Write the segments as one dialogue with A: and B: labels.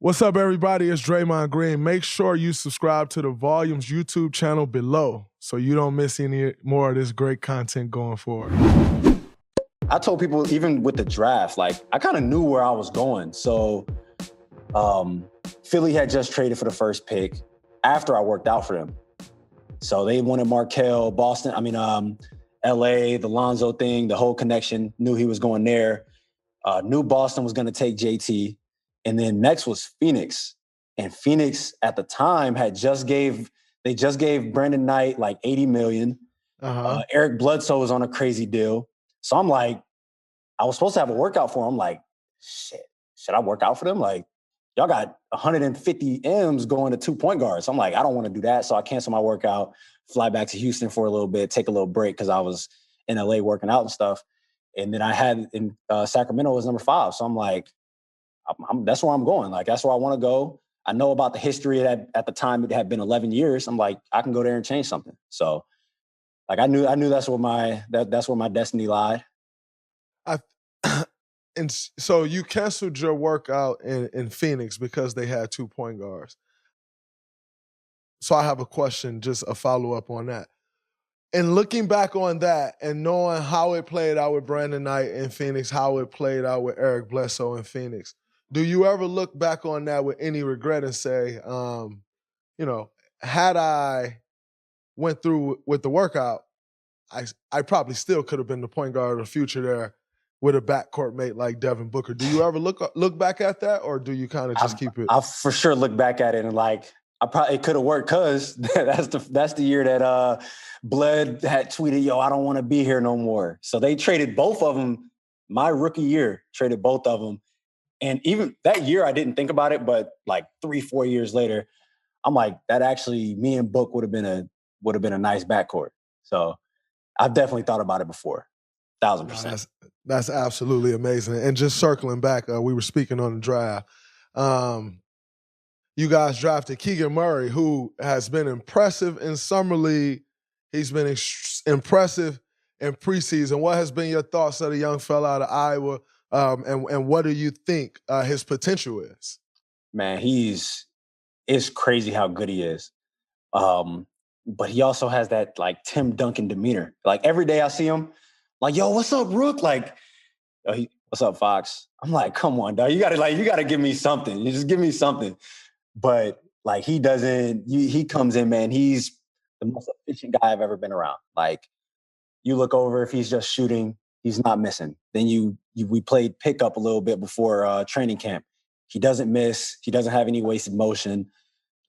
A: What's up, everybody? It's Draymond Green. Make sure you subscribe to the Volumes YouTube channel below so you don't miss any more of this great content going forward.
B: I told people, even with the draft, like, I kind of knew where I was going. So Philly had just traded for the first pick after I worked out for them. So they wanted Markelle, LA, the Lonzo thing, the whole connection, knew he was going there. Knew Boston was going to take JT. And then next was Phoenix. And Phoenix at the time just gave Brandon Knight like $80 million. Eric Bledsoe was on a crazy deal. So I'm like, I was supposed to have a workout for him. I'm like, shit, should I work out for them? Like, y'all got 150 M's going to 2 point guards. So I'm like, I don't want to do that. So I canceled my workout, fly back to Houston for a little bit, take a little break because I was in LA working out and stuff. And then I had in Sacramento was number 5. So I'm like, that's where I'm going. Like, that's where I want to go. I know about the history that at the time it had been 11 years. I'm like, I can go there and change something. So like, I knew that's where my destiny lied.
A: And so you canceled your workout in Phoenix because they had 2 point guards. So I have a question, just a follow-up on that. And looking back on that and knowing how it played out with Brandon Knight in Phoenix, how it played out with Eric Bledsoe in Phoenix, do you ever look back on that with any regret and say, had I went through with the workout, I probably still could have been the point guard of the future there with a backcourt mate like Devin Booker. Do you ever look back at that, or do you kind of just keep it?
B: I'll for sure look back at it and like, it could have worked because that's the year that Bled had tweeted, yo, I don't want to be here no more. So they traded both of them. My rookie year, traded both of them. And even that year, I didn't think about it, but like 3-4 years later, I'm like, that actually, me and Book would have been a nice backcourt. So I've definitely thought about it before, 1,000%.
A: That's absolutely amazing. And just circling back, we were speaking on the draft. You guys drafted Keegan Murray, who has been impressive in Summer League. He's been impressive in preseason. What has been your thoughts of the young fella out of Iowa? And what do you think his potential is?
B: Man, it's crazy how good he is. But he also has that like Tim Duncan demeanor. Like every day I see him, like, yo, what's up, Rook? Like, what's up, Fox? I'm like, come on, dog. You gotta give me something. You just give me something. But like he comes in, man, he's the most efficient guy I've ever been around. Like, you look over, if he's just shooting, he's not missing. Then we played pickup a little bit before training camp. He doesn't miss. He doesn't have any wasted motion.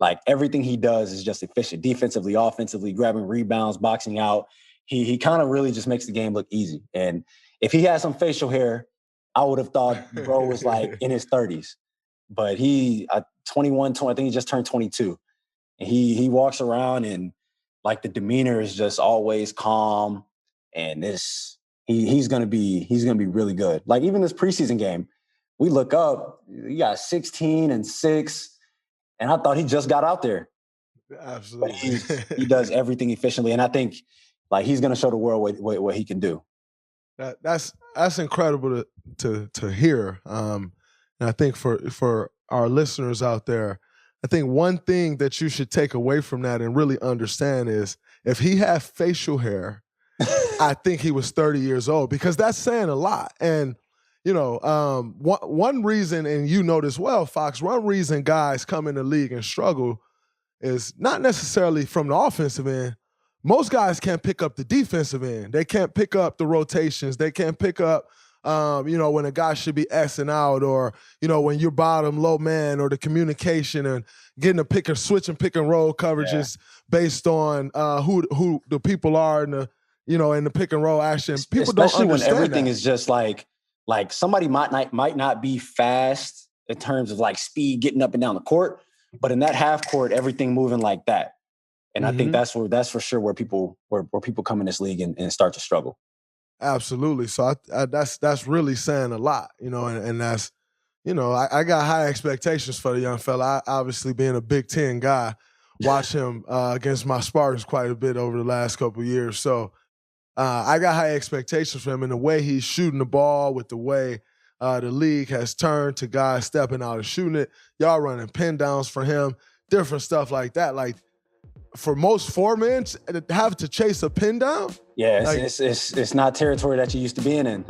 B: Like, everything he does is just efficient, defensively, offensively, grabbing rebounds, boxing out. He kind of really just makes the game look easy. And if he had some facial hair, I would have thought bro was like in his 30s. But 21, I think he just turned 22. And he walks around and like the demeanor is just always calm. And he's gonna be really good. Like even this preseason game, we look up, he got 16 and 6, and I thought he just got out there.
A: Absolutely,
B: but he does everything efficiently, and I think like he's gonna show the world what he can do.
A: That's incredible to hear. And I think for our listeners out there, I think one thing that you should take away from that and really understand is if he had facial hair, I think he was 30 years old, because that's saying a lot. And, one reason, and you know this well, Fox, one reason guys come in the league and struggle is not necessarily from the offensive end. Most guys can't pick up the defensive end. They can't pick up the rotations. They can't pick up, when a guy should be S'ing out, or, when you're bottom low man, or the communication and getting a switch and pick and roll coverages based on who the people are in the, in the pick and roll action. People
B: especially
A: don't understand
B: when everything
A: that.
B: is just like somebody might not be fast in terms of like speed getting up and down the court, but in that half court, everything moving like that. And I think that's for sure where people come in this league and start to struggle.
A: Absolutely. So that's really saying a lot, and that's, I got high expectations for the young fella. I, obviously being a Big Ten guy, watch him against my Spartans quite a bit over the last couple of years. So I got high expectations for him, and the way he's shooting the ball, with the way the league has turned to guys stepping out and shooting it. Y'all running pin downs for him, different stuff like that. Like, for most foremen to have to chase a pin down?
B: Yeah, it's not territory that you used to being in.